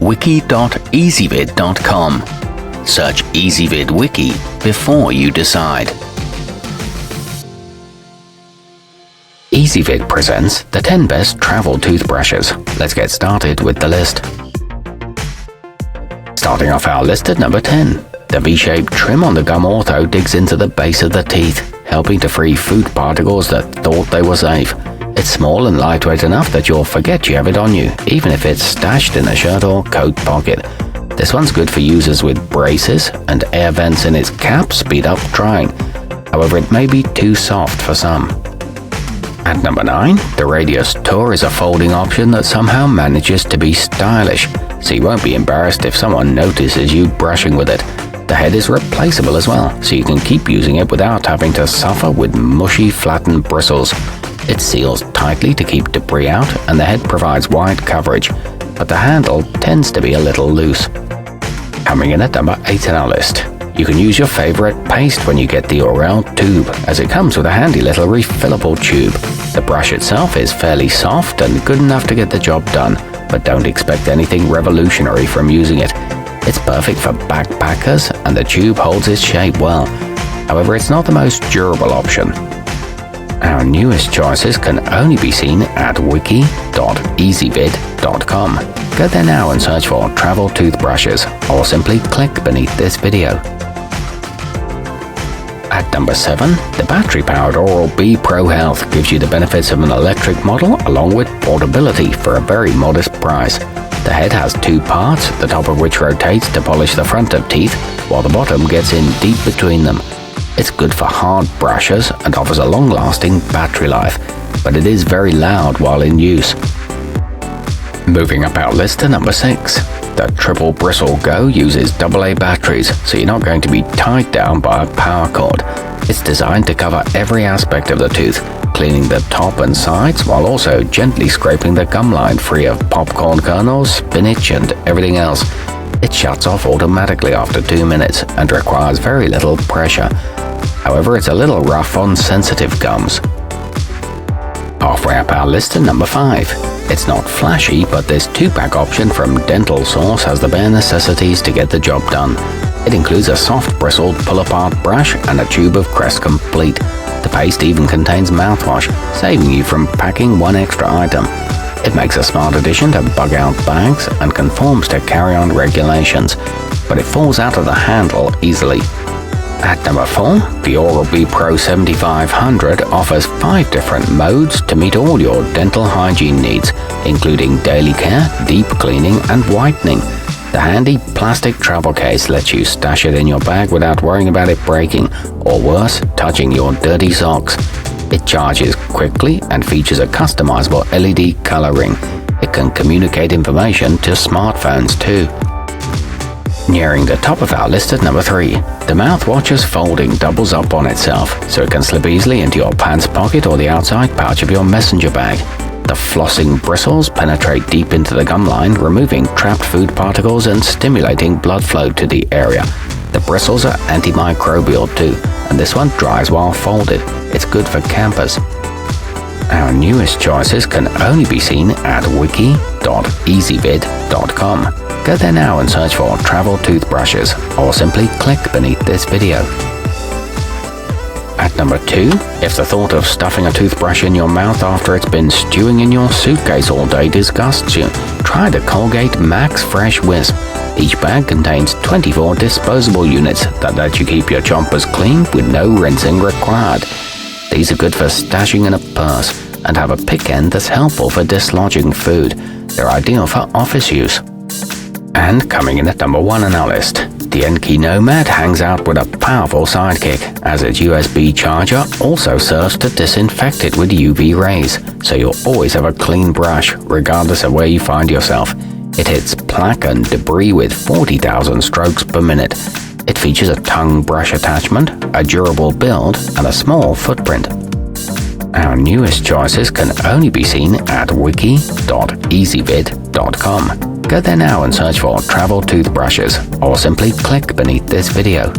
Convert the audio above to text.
wiki.ezvid.com. Search Ezvid Wiki before you decide. Ezvid presents the 10 best travel toothbrushes. Let's get started with the list. Starting off our list at number 10. The V-shaped trim on the gum Ortho digs into the base of the teeth, helping to free food particles that thought they were safe. It's small and lightweight enough that you'll forget you have it on you, even if it's stashed in a shirt or coat pocket. This one's good for users with braces, and air vents in its cap speed up drying. However, it may be too soft for some. At number 9, the Radius Tour is a folding option that somehow manages to be stylish, so you won't be embarrassed if someone notices you brushing with it. The head is replaceable as well, so you can keep using it without having to suffer with mushy, flattened bristles. It seals tightly to keep debris out, and the head provides wide coverage, but the handle tends to be a little loose. Coming in at number 8 on our list. You can use your favorite paste when you get the OralB toob, as it comes with a handy little refillable tube. The brush itself is fairly soft and good enough to get the job done, but don't expect anything revolutionary from using it. It's perfect for backpackers, and the tube holds its shape well. However, it's not the most durable option. Our newest choices can only be seen at wiki.ezvid.com. Go there now and search for travel toothbrushes, or simply click beneath this video. At number 7, the battery-powered OralB ProHealth gives you the benefits of an electric model along with portability for a very modest price. The head has 2 parts, the top of which rotates to polish the front of teeth, while the bottom gets in deep between them. It's good for hard brushes and offers a long-lasting battery life, but it is very loud while in use. Moving up our list to number 6. The triple Bristle Go uses AA batteries, so you're not going to be tied down by a power cord. It's designed to cover every aspect of the tooth, cleaning the top and sides while also gently scraping the gum line free of popcorn kernels, spinach, and everything else. It shuts off automatically after 2 minutes and requires very little pressure. However, it's a little rough on sensitive gums. Halfway up our list to number 5. It's not flashy, but this 2-pack option from Dental Source has the bare necessities to get the job done. It includes a soft bristled pull-apart brush and a tube of Crest Complete. The paste even contains mouthwash, saving you from packing one extra item. It makes a smart addition to bug-out bags and conforms to carry-on regulations, but it falls out of the handle easily. At number 4, the OralB Pro 7500 offers 5 different modes to meet all your dental hygiene needs, including daily care, deep cleaning, and whitening. The handy plastic travel case lets you stash it in your bag without worrying about it breaking, or worse, touching your dirty socks. It charges quickly and features a customizable LED color ring. It can communicate information to smartphones too. Nearing the top of our list at number 3, the mouthwatchers folding doubles up on itself, so it can slip easily into your pants pocket or the outside pouch of your messenger bag. The flossing bristles penetrate deep into the gum line, removing trapped food particles and stimulating blood flow to the area. The bristles are antimicrobial too, and this one dries while folded. It's good for campers. Our newest choices can only be seen at wiki.ezvid.com. Go there now and search for travel toothbrushes, or simply click beneath this video. At number 2, if the thought of stuffing a toothbrush in your mouth after it's been stewing in your suitcase all day disgusts you, try the Colgate Max Fresh Wisp. Each bag contains 24 disposable units that let you keep your chompers clean with no rinsing required. These are good for stashing in a purse and have a pick end that's helpful for dislodging food. They're ideal for office use. And coming in at number 1 on our list, the Nkey Nomad hangs out with a powerful sidekick, as its USB charger also serves to disinfect it with UV rays, so you'll always have a clean brush, regardless of where you find yourself. It hits plaque and debris with 40,000 strokes per minute. It features a tongue brush attachment, a durable build, and a small footprint. Our newest choices can only be seen at wiki.ezvid.com. Go there now and search for travel toothbrushes, or simply click beneath this video.